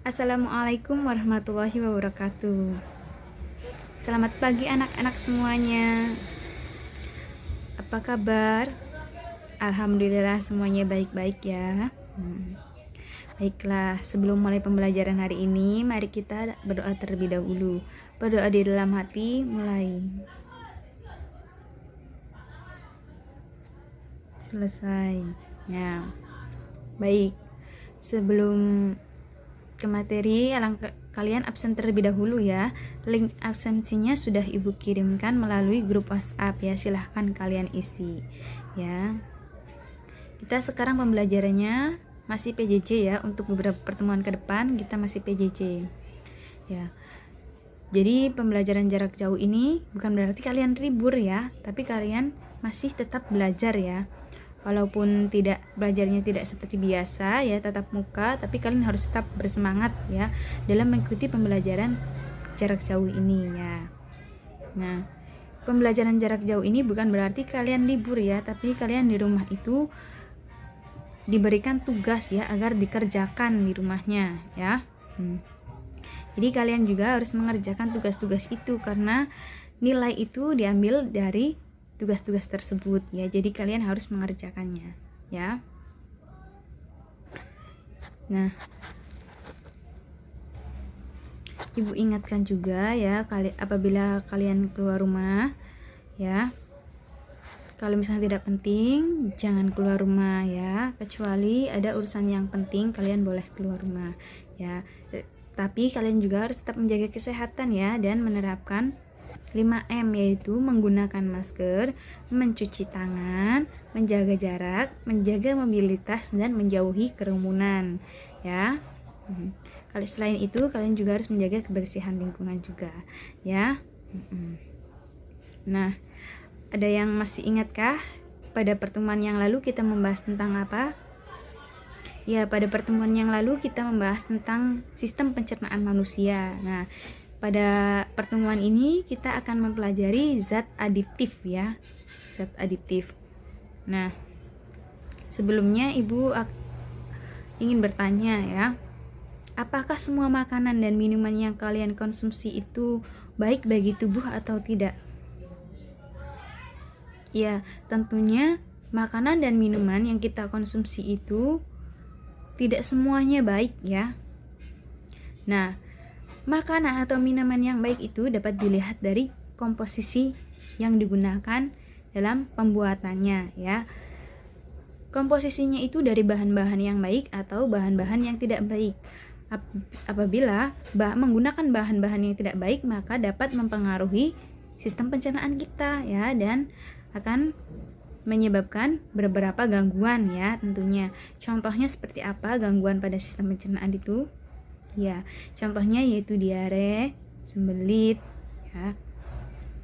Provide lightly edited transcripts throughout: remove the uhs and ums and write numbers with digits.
Assalamualaikum warahmatullahi wabarakatuh. Selamat pagi anak-anak semuanya. Apa kabar? Alhamdulillah semuanya baik-baik ya. Baiklah, sebelum mulai pembelajaran hari ini, mari kita berdoa terlebih dahulu. Berdoa di dalam hati, mulai. Selesai. Ya. Baik. Sebelum ke materi, kalian absen terlebih dahulu ya. Link absensinya sudah ibu kirimkan melalui grup WhatsApp ya. Silahkan kalian isi ya. Kita sekarang pembelajarannya masih PJJ ya. Untuk beberapa pertemuan ke depan kita masih PJJ ya. Jadi pembelajaran jarak jauh ini bukan berarti kalian libur ya, tapi kalian masih tetap belajar ya. Walaupun belajarnya tidak seperti biasa ya, tatap muka, tapi kalian harus tetap bersemangat ya dalam mengikuti pembelajaran jarak jauh ini ya. Nah, pembelajaran jarak jauh ini bukan berarti kalian libur ya, tapi kalian di rumah itu diberikan tugas ya agar dikerjakan di rumahnya ya. Jadi kalian juga harus mengerjakan tugas-tugas itu karena nilai itu diambil dari tugas-tugas tersebut ya. Jadi kalian harus mengerjakannya ya. Nah, ibu ingatkan juga ya, apabila kalian keluar rumah ya, kalau misalnya tidak penting jangan keluar rumah ya, kecuali ada urusan yang penting kalian boleh keluar rumah ya. Tapi kalian juga harus tetap menjaga kesehatan ya, dan menerapkan 5M, yaitu menggunakan masker, mencuci tangan, menjaga jarak, menjaga mobilitas, dan menjauhi kerumunan ya. Kalau selain itu kalian juga harus menjaga kebersihan lingkungan juga ya. Nah, ada yang masih ingatkah pada pertemuan yang lalu kita membahas tentang apa? Ya, pada pertemuan yang lalu kita membahas tentang sistem pencernaan manusia. Nah, pada pertemuan ini kita akan mempelajari zat aditif ya. Zat aditif. Nah, sebelumnya Ibu ingin bertanya ya. Apakah semua makanan dan minuman yang kalian konsumsi itu baik bagi tubuh atau tidak? Ya, tentunya makanan dan minuman yang kita konsumsi itu tidak semuanya baik ya. Nah, makanan atau minuman yang baik itu dapat dilihat dari komposisi yang digunakan dalam pembuatannya ya. Komposisinya itu dari bahan-bahan yang baik atau bahan-bahan yang tidak baik. Apabila menggunakan bahan-bahan yang tidak baik, maka dapat mempengaruhi sistem pencernaan kita ya, dan akan menyebabkan beberapa gangguan ya tentunya. Contohnya seperti apa gangguan pada sistem pencernaan itu? Ya, contohnya yaitu diare, sembelit ya.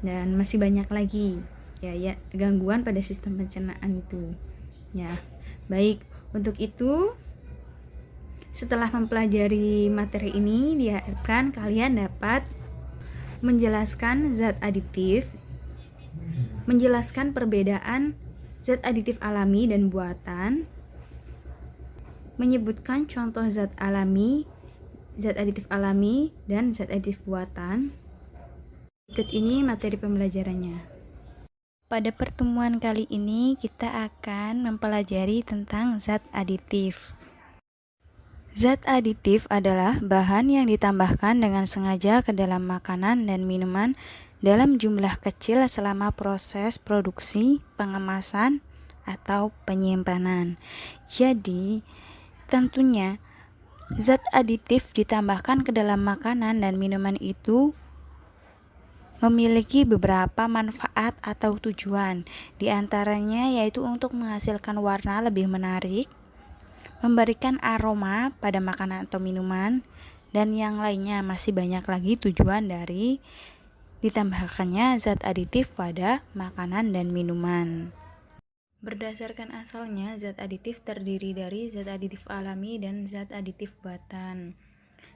Dan masih banyak lagi ya gangguan pada sistem pencernaan itu. Ya. Baik, untuk itu setelah mempelajari materi ini diharapkan kalian dapat menjelaskan zat aditif, menjelaskan perbedaan zat aditif alami dan buatan, menyebutkan contoh zat alami, zat aditif alami, dan zat aditif buatan. Berikut ini materi pembelajarannya. Pada pertemuan kali ini kita akan mempelajari tentang zat aditif. Zat aditif adalah bahan yang ditambahkan dengan sengaja ke dalam makanan dan minuman dalam jumlah kecil selama proses produksi, pengemasan, atau penyimpanan. Jadi, tentunya zat aditif ditambahkan ke dalam makanan dan minuman itu memiliki beberapa manfaat atau tujuan. Di antaranya yaitu untuk menghasilkan warna lebih menarik, memberikan aroma pada makanan atau minuman, dan yang lainnya. Masih banyak lagi tujuan dari ditambahkannya zat aditif pada makanan dan minuman. Berdasarkan asalnya, zat aditif terdiri dari zat aditif alami dan zat aditif buatan.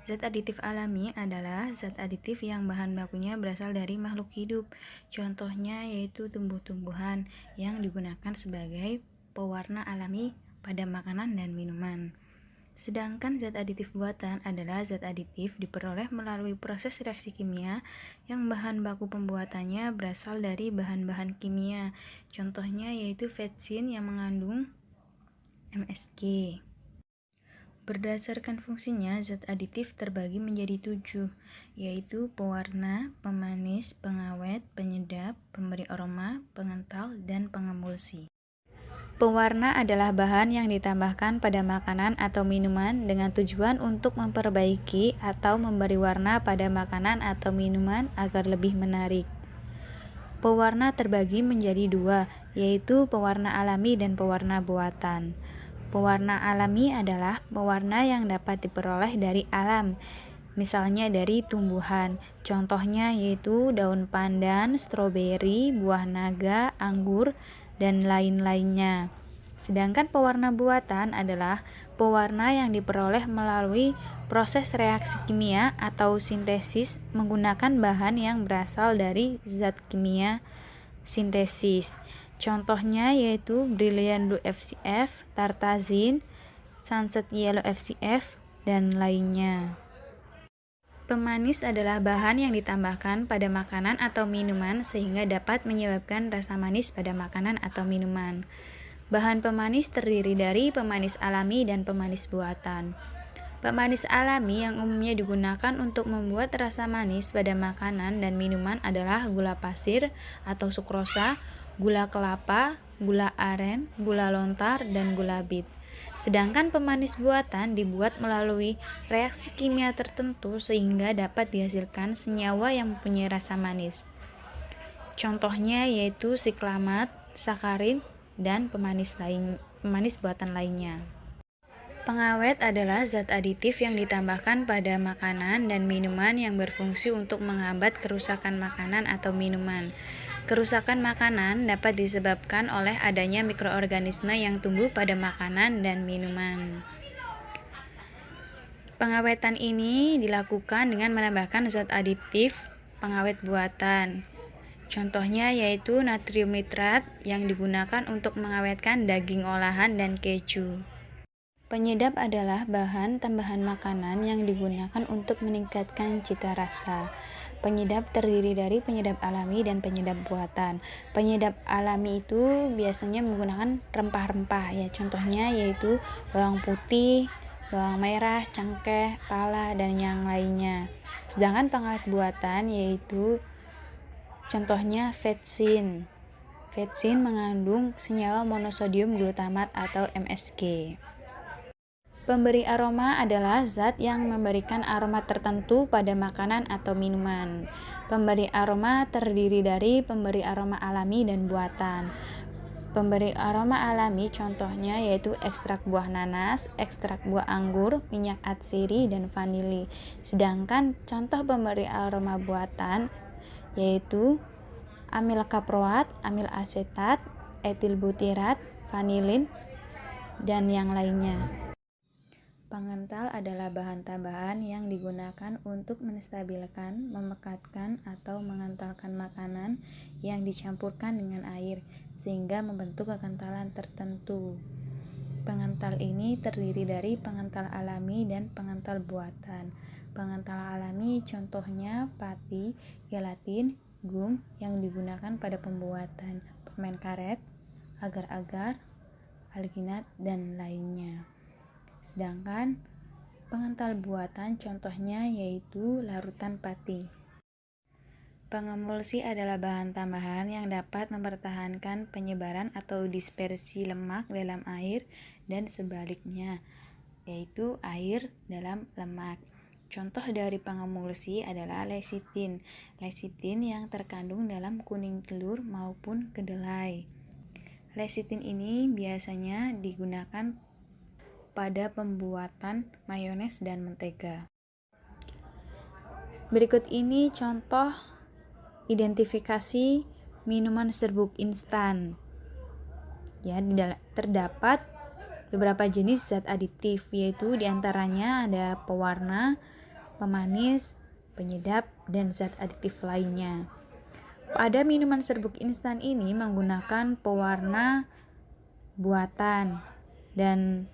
Zat aditif alami adalah zat aditif yang bahan bakunya berasal dari makhluk hidup. Contohnya yaitu tumbuh-tumbuhan yang digunakan sebagai pewarna alami pada makanan dan minuman. Sedangkan zat aditif buatan adalah zat aditif diperoleh melalui proses reaksi kimia yang bahan baku pembuatannya berasal dari bahan-bahan kimia. Contohnya yaitu vetsin yang mengandung MSG. Berdasarkan fungsinya, zat aditif terbagi menjadi 7, yaitu pewarna, pemanis, pengawet, penyedap, pemberi aroma, pengental, dan pengemulsi. Pewarna adalah bahan yang ditambahkan pada makanan atau minuman dengan tujuan untuk memperbaiki atau memberi warna pada makanan atau minuman agar lebih menarik. Pewarna terbagi menjadi 2, yaitu pewarna alami dan pewarna buatan. Pewarna alami adalah pewarna yang dapat diperoleh dari alam, misalnya dari tumbuhan. Contohnya yaitu daun pandan, stroberi, buah naga, anggur, dan lain-lainnya. Sedangkan pewarna buatan adalah pewarna yang diperoleh melalui proses reaksi kimia atau sintesis menggunakan bahan yang berasal dari zat kimia sintesis. Contohnya yaitu Brilliant Blue FCF, Tartazine, Sunset Yellow FCF, dan lainnya. Pemanis adalah bahan yang ditambahkan pada makanan atau minuman sehingga dapat menyebabkan rasa manis pada makanan atau minuman. Bahan pemanis terdiri dari pemanis alami dan pemanis buatan. Pemanis alami yang umumnya digunakan untuk membuat rasa manis pada makanan dan minuman adalah gula pasir atau sukrosa, gula kelapa, gula aren, gula lontar, dan gula bit. Sedangkan pemanis buatan dibuat melalui reaksi kimia tertentu sehingga dapat dihasilkan senyawa yang mempunyai rasa manis. Contohnya yaitu siklamat, sakarin, dan pemanis buatan lainnya. Pengawet adalah zat aditif yang ditambahkan pada makanan dan minuman yang berfungsi untuk menghambat kerusakan makanan atau minuman. Kerusakan makanan dapat disebabkan oleh adanya mikroorganisme yang tumbuh pada makanan dan minuman. Pengawetan ini dilakukan dengan menambahkan zat aditif pengawet buatan. Contohnya yaitu natrium nitrat yang digunakan untuk mengawetkan daging olahan dan keju. Penyedap adalah bahan tambahan makanan yang digunakan untuk meningkatkan cita rasa. Penyedap terdiri dari penyedap alami dan penyedap buatan. Penyedap alami itu biasanya menggunakan rempah-rempah ya. Contohnya yaitu bawang putih, bawang merah, cengkeh, pala, dan yang lainnya. Sedangkan pengawet buatan yaitu contohnya vetsin. Vetsin mengandung senyawa monosodium glutamat atau MSG. Pemberi aroma adalah zat yang memberikan aroma tertentu pada makanan atau minuman. Pemberi aroma terdiri dari pemberi aroma alami dan buatan. Pemberi aroma alami contohnya yaitu ekstrak buah nanas, ekstrak buah anggur, minyak atsiri, dan vanili. Sedangkan contoh pemberi aroma buatan yaitu amil kaproat, amil asetat, etil butirat, vanilin, dan yang lainnya. Pengental adalah bahan tambahan yang digunakan untuk menstabilkan, memekatkan, atau mengentalkan makanan yang dicampurkan dengan air, sehingga membentuk kekentalan tertentu. Pengental ini terdiri dari pengental alami dan pengental buatan. Pengental alami contohnya pati, gelatin, gum yang digunakan pada pembuatan permen karet, agar-agar, alginat, dan lainnya. Sedangkan pengental buatan contohnya yaitu larutan pati. Pengemulsi adalah bahan tambahan yang dapat mempertahankan penyebaran atau dispersi lemak dalam air dan sebaliknya, yaitu air dalam lemak. Contoh dari pengemulsi adalah lecitin. Lecitin yang terkandung dalam kuning telur maupun kedelai. Lecitin ini biasanya digunakan pada pembuatan mayones dan mentega. Berikut ini contoh identifikasi minuman serbuk instan. Ya, terdapat beberapa jenis zat aditif, yaitu diantaranya ada pewarna, pemanis, penyedap, dan zat aditif lainnya. Pada minuman serbuk instan ini menggunakan pewarna buatan, dan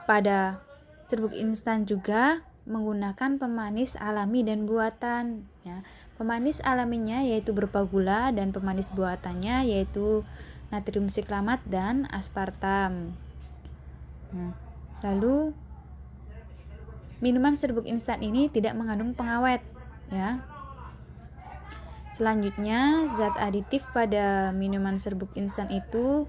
pada serbuk instan juga menggunakan pemanis alami dan buatan ya. Pemanis alaminya yaitu berupa gula dan pemanis buatannya yaitu natrium siklamat dan aspartam. Lalu minuman serbuk instan ini tidak mengandung pengawet ya. Selanjutnya, zat aditif pada minuman serbuk instan itu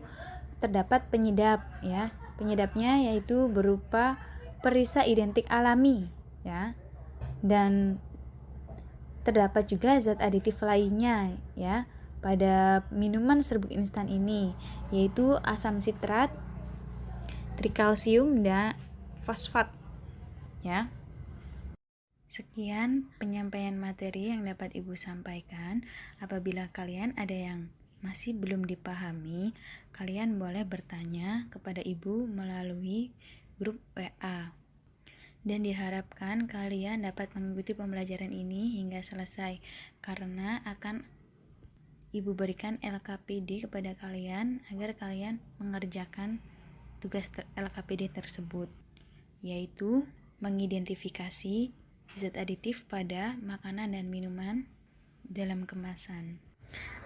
terdapat penyedap ya. Penyedapnya yaitu berupa perisa identik alami ya. Dan terdapat juga zat aditif lainnya ya pada minuman serbuk instan ini, yaitu asam sitrat, trikalsium dan fosfat ya. Sekian penyampaian materi yang dapat Ibu sampaikan. Apabila kalian ada yang masih belum dipahami, kalian boleh bertanya kepada Ibu melalui grup WA. Dan diharapkan kalian dapat mengikuti pembelajaran ini hingga selesai, karena akan Ibu berikan LKPD kepada kalian agar kalian mengerjakan tugas LKPD tersebut, yaitu mengidentifikasi zat aditif pada makanan dan minuman dalam kemasan.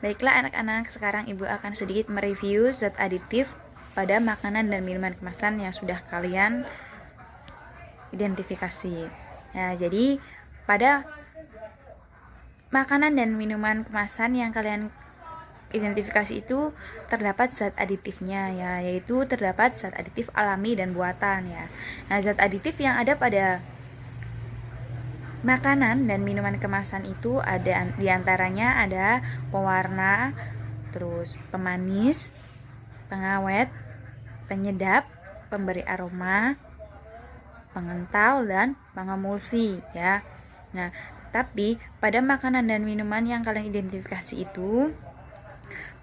Baiklah anak-anak, sekarang Ibu akan sedikit mereview zat aditif pada makanan dan minuman kemasan yang sudah kalian identifikasi. Nah, jadi pada makanan dan minuman kemasan yang kalian identifikasi itu terdapat zat aditifnya ya, yaitu terdapat zat aditif alami dan buatan ya. Nah, zat aditif yang ada pada makanan dan minuman kemasan itu ada diantaranya ada pewarna, terus pemanis, pengawet, penyedap, pemberi aroma, pengental, dan pengemulsi ya. Nah, tapi pada makanan dan minuman yang kalian identifikasi itu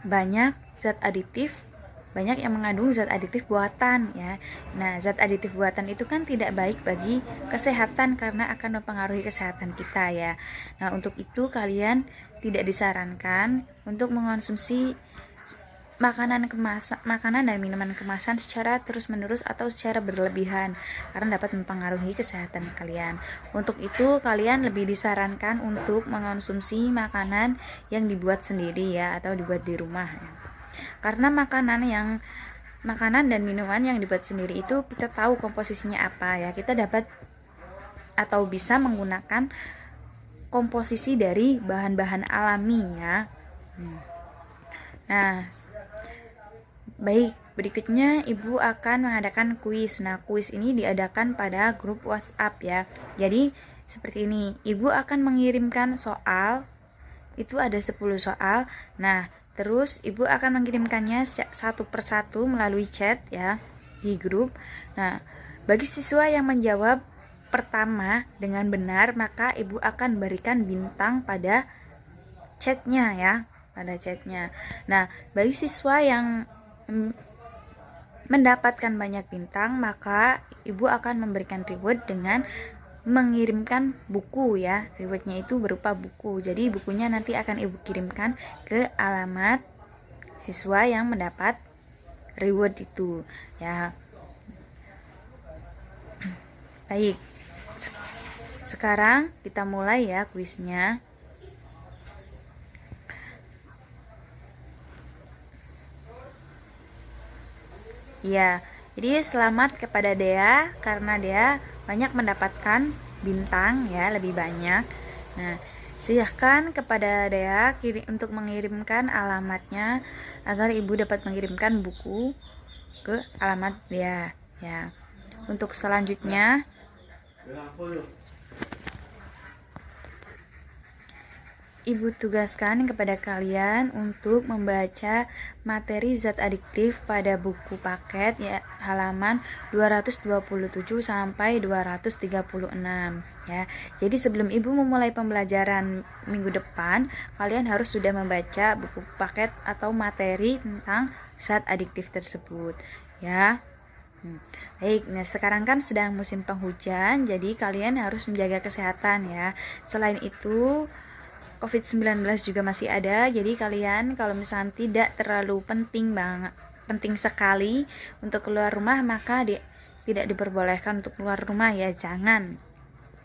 banyak yang mengandung zat aditif buatan ya. Nah, zat aditif buatan itu kan tidak baik bagi kesehatan karena akan mempengaruhi kesehatan kita ya. Nah, untuk itu kalian tidak disarankan untuk mengonsumsi makanan dan minuman kemasan secara terus-menerus atau secara berlebihan karena dapat mempengaruhi kesehatan kalian. Untuk itu kalian lebih disarankan untuk mengonsumsi makanan yang dibuat sendiri ya, atau dibuat di rumah ya. Karena makanan dan minuman yang dibuat sendiri itu kita tahu komposisinya apa ya. Kita dapat atau bisa menggunakan komposisi dari bahan-bahan alami ya. Nah, baik, berikutnya Ibu akan mengadakan kuis. Nah, kuis ini diadakan pada grup WhatsApp ya. Jadi, seperti ini. Ibu akan mengirimkan soal. Itu ada 10 soal. Nah, terus Ibu akan mengirimkannya satu persatu melalui chat ya di grup. Nah, bagi siswa yang menjawab pertama dengan benar, maka Ibu akan berikan bintang pada chatnya ya, pada chatnya. Nah, bagi siswa yang mendapatkan banyak bintang, maka Ibu akan memberikan reward dengan mengirimkan buku ya. Rewardnya itu berupa buku. Jadi bukunya nanti akan Ibu kirimkan ke alamat siswa yang mendapat reward itu ya. Baik, sekarang kita mulai ya kuisnya. Ya, jadi selamat kepada Dea karena Dea banyak mendapatkan bintang ya, lebih banyak. Nah, silahkan kepada Dea untuk mengirimkan alamatnya agar Ibu dapat mengirimkan buku ke alamat Dea ya. Untuk selanjutnya Ibu tugaskan kepada kalian untuk membaca materi zat adiktif pada buku paket ya, halaman 227 sampai 236 ya. Jadi sebelum Ibu memulai pembelajaran minggu depan, kalian harus sudah membaca buku paket atau materi tentang zat adiktif tersebut ya. Baik, nah sekarang kan sedang musim penghujan, jadi kalian harus menjaga kesehatan ya. Selain itu COVID-19 juga masih ada, jadi kalian kalau misalnya tidak terlalu penting sekali untuk keluar rumah, maka tidak diperbolehkan untuk keluar rumah ya, jangan.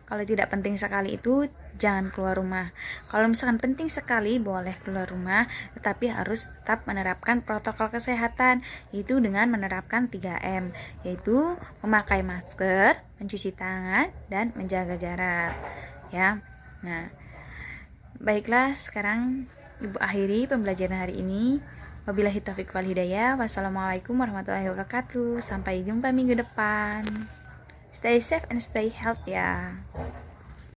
Kalau tidak penting sekali itu jangan keluar rumah. Kalau misalkan penting sekali boleh keluar rumah, tetapi harus tetap menerapkan protokol kesehatan, yaitu dengan menerapkan 3M, yaitu memakai masker, mencuci tangan, dan menjaga jarak ya. Nah, baiklah, sekarang Ibu akhiri pembelajaran hari ini. Wabillahi taufiq wal hidayah. Wassalamualaikum warahmatullahi wabarakatuh. Sampai jumpa minggu depan. Stay safe and stay healthy ya.